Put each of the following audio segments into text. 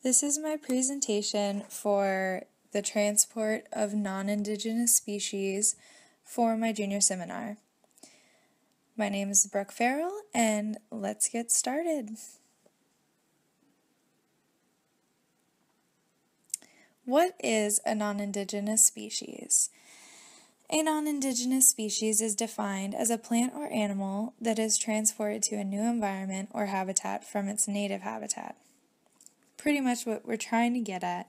This is my presentation for the transport of non-indigenous species for my junior seminar. My name is Brooke Farrell, and let's get started. What is a non-indigenous species? A non-indigenous species is defined as a plant or animal that is transported to a new environment or habitat from its native habitat. Pretty much what we're trying to get at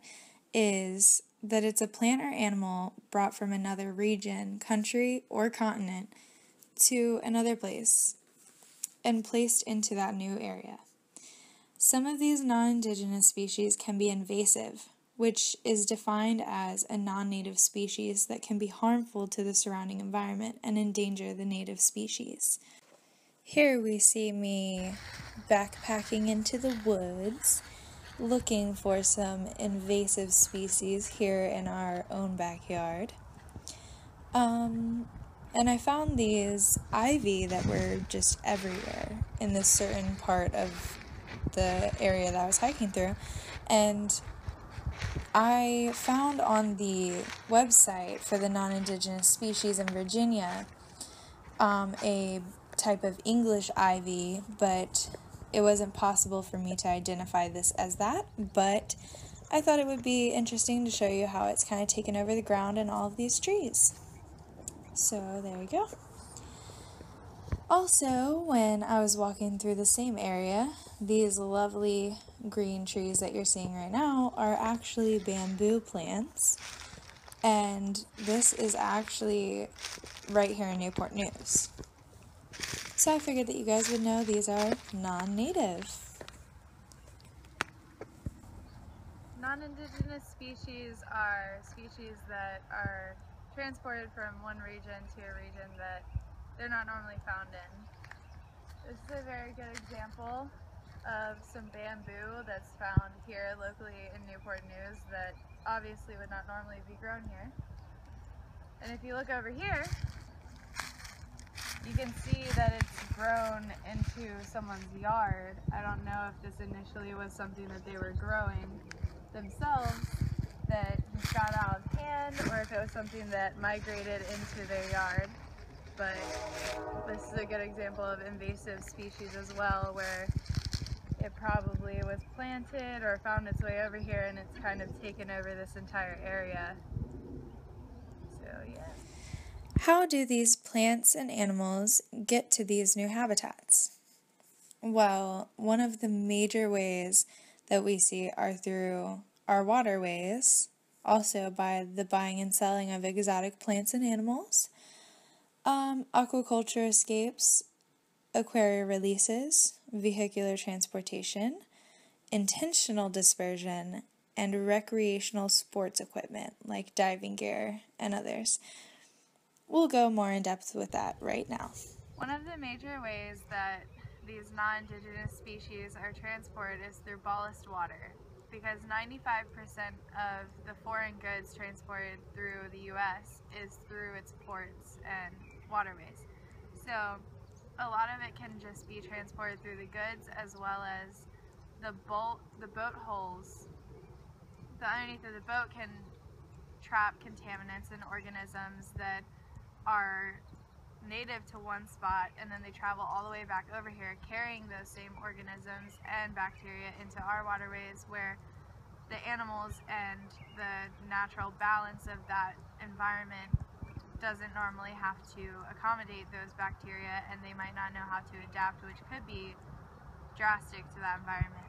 is that it's a plant or animal brought from another region, country, or continent to another place and placed into that new area. Some of these non-indigenous species can be invasive, which is defined as a non-native species that can be harmful to the surrounding environment and endanger the native species. Here we see me backpacking into the woods, looking for some invasive species here in our own backyard. And I found these ivy that were just everywhere in this certain part of the area that I was hiking through. And I found on the website for the non-indigenous species in Virginia a type of English ivy, but it wasn't possible for me to identify this as that, but I thought it would be interesting to show you how it's kind of taken over the ground in all of these trees. So there we go. Also, when I was walking through the same area, these lovely green trees that you're seeing right now are actually bamboo plants, and this is actually right here in Newport News. So I figured that you guys would know these are non-native. Non-indigenous species are species that are transported from one region to a region that they're not normally found in. This is a very good example of some bamboo that's found here locally in Newport News that obviously would not normally be grown here. And if you look over here, you can see that it's grown into someone's yard. I don't know if this initially was something that they were growing themselves that just got out of hand, or if it was something that migrated into their yard. But this is a good example of invasive species as well, where it probably was planted or found its way over here and it's kind of taken over this entire area. So yeah. How do these plants and animals get to these new habitats? Well, one of the major ways that we see are through our waterways, also by the buying and selling of exotic plants and animals, aquaculture escapes, aquaria releases, vehicular transportation, intentional dispersion, and recreational sports equipment like diving gear and others. We'll go more in depth with that right now. One of the major ways that these non-indigenous species are transported is through ballast water, because 95% of the foreign goods transported through the U.S. is through its ports and waterways. So a lot of it can just be transported through the goods, as well as the boat holes. The underneath of the boat can trap contaminants and organisms that are native to one spot, and then they travel all the way back over here carrying those same organisms and bacteria into our waterways, where the animals and the natural balance of that environment doesn't normally have to accommodate those bacteria, and they might not know how to adapt, which could be drastic to that environment.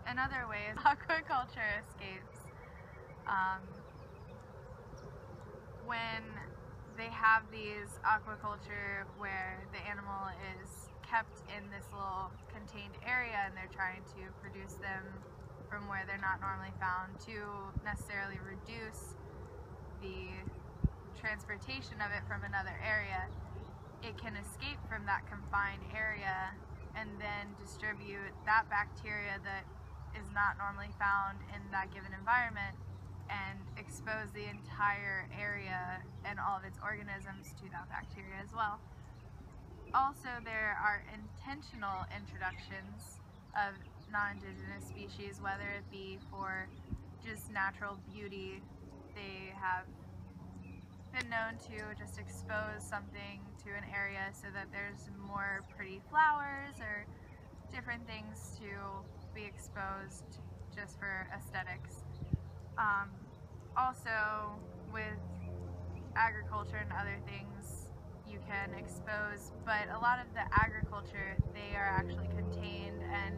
Another way is aquaculture escapes. When they have these aquaculture where the animal is kept in this little contained area and they're trying to produce them from where they're not normally found to necessarily reduce the transportation of it from another area, it can escape from that confined area and then distribute that bacteria that is not normally found in that given environment and expose the entire area and all of its organisms to that bacteria as well. Also, there are intentional introductions of non-indigenous species, whether it be for just natural beauty. They have been known to just expose something to an area so that there's more pretty flowers or different things to be exposed just for aesthetics. Also, with agriculture and other things you can expose, but a lot of the agriculture, they are actually contained and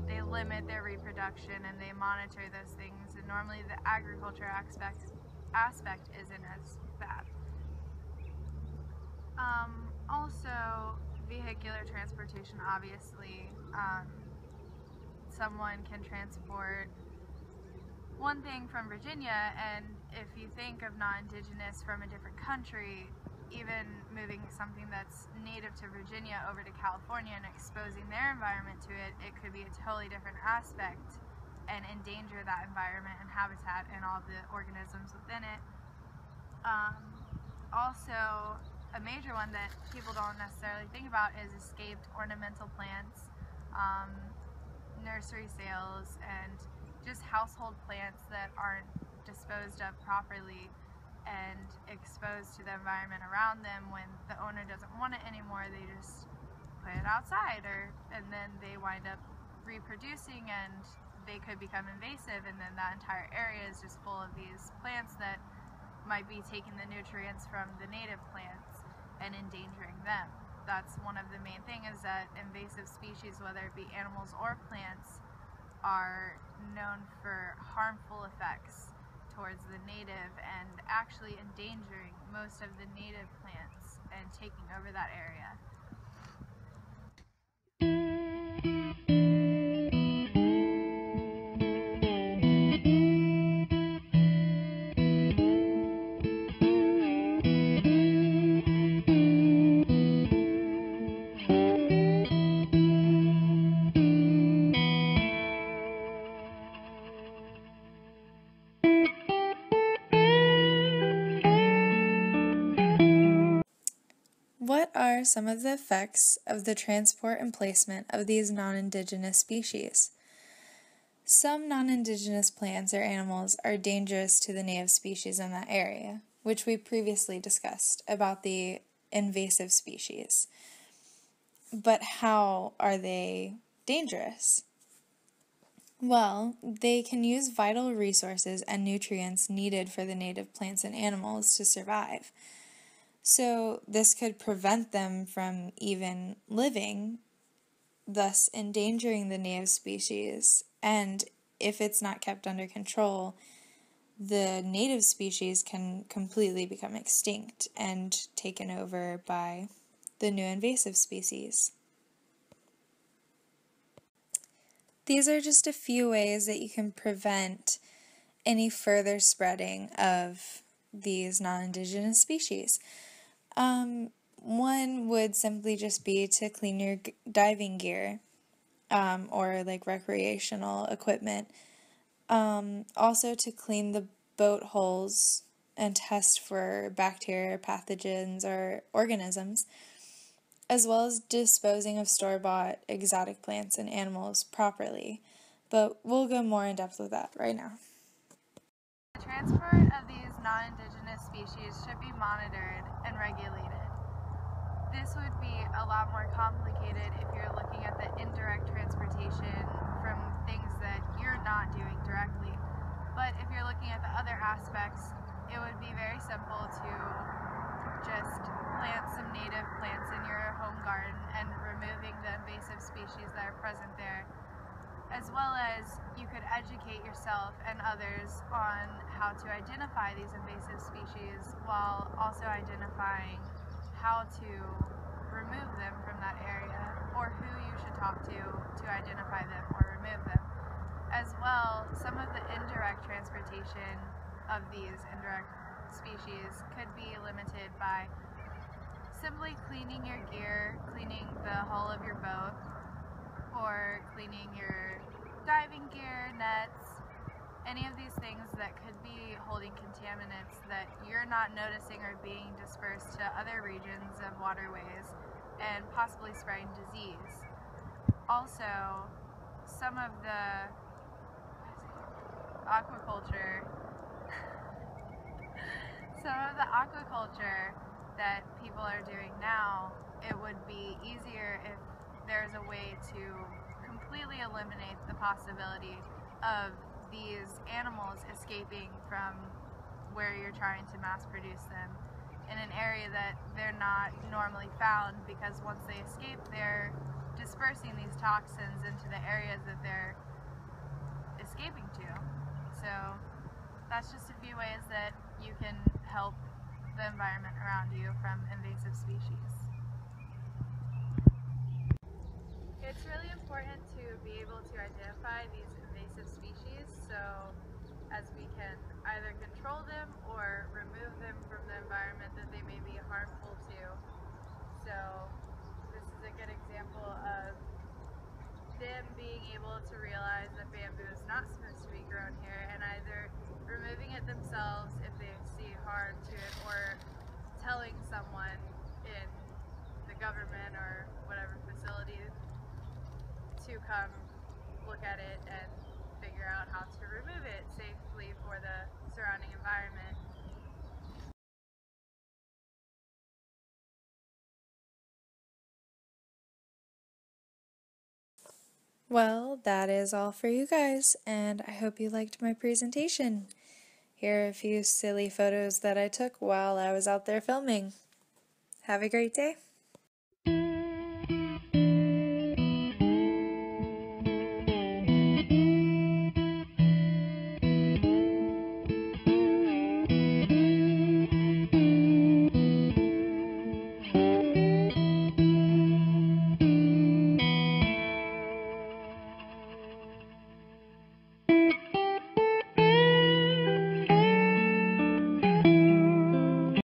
they limit their reproduction and they monitor those things, and normally the agriculture aspect isn't as bad. Also, vehicular transportation, obviously. Someone can transport one thing from Virginia, and if you think of non-indigenous from a different country, even moving something that's native to Virginia over to California and exposing their environment to it, it could be a totally different aspect and endanger that environment and habitat and all the organisms within it. Also, a major one that people don't necessarily think about is escaped ornamental plants, nursery sales, and just household plants that aren't disposed of properly and exposed to the environment around them. When the owner doesn't want it anymore, they just put it outside, and then they wind up reproducing and they could become invasive, and then that entire area is just full of these plants that might be taking the nutrients from the native plants and endangering them. That's one of the main things, is that invasive species, whether it be animals or plants, are known for harmful effects towards the native and actually endangering most of the native plants and taking over that area. What are some of the effects of the transport and placement of these non-indigenous species? Some non-indigenous plants or animals are dangerous to the native species in that area, which we previously discussed about the invasive species. But how are they dangerous? Well, they can use vital resources and nutrients needed for the native plants and animals to survive. So this could prevent them from even living, thus endangering the native species. And if it's not kept under control, the native species can completely become extinct and taken over by the new invasive species. These are just a few ways that you can prevent any further spreading of these non-indigenous species. One would simply just be to clean your diving gear, or like recreational equipment. Also to clean the boat holes and test for bacteria, pathogens, or organisms, as well as disposing of store-bought exotic plants and animals properly. But we'll go more in depth with that right now. The transport of these non-indigenous species should be monitored and regulated. This would be a lot more complicated if you're looking at the indirect transportation from things that you're not doing directly. But if you're looking at the other aspects, it would be very simple to just plant some native plants in your home garden and removing the invasive species that are present there, as well as you could educate yourself and others on how to identify these invasive species while also identifying how to remove them from that area, or who you should talk to identify them or remove them. As well, some of the indirect transportation of these indirect species could be limited by simply cleaning your gear, cleaning the hull of your boat, or cleaning your diving gear, nets, any of these things that could be holding contaminants that you're not noticing are being dispersed to other regions of waterways and possibly spreading disease. Also, some of the aquaculture that people are doing now, it would be easier if there's a way to completely eliminate the possibility of these animals escaping from where you're trying to mass produce them in an area that they're not normally found, because once they escape, they're dispersing these toxins into the areas that they're escaping to. So that's just a few ways that you can help the environment around you from invasive species. It's really important to be able to identify these invasive species so as we can either control them or remove them from the environment that they may be harmful to. So this is a good example of them being able to realize that bamboo is not supposed to be grown here and either removing it themselves if they see harm to it, or telling someone in the government or whatever facility to come look at it and figure out how to remove it safely for the surrounding environment. Well, that is all for you guys, and I hope you liked my presentation. Here are a few silly photos that I took while I was out there filming. Have a great day.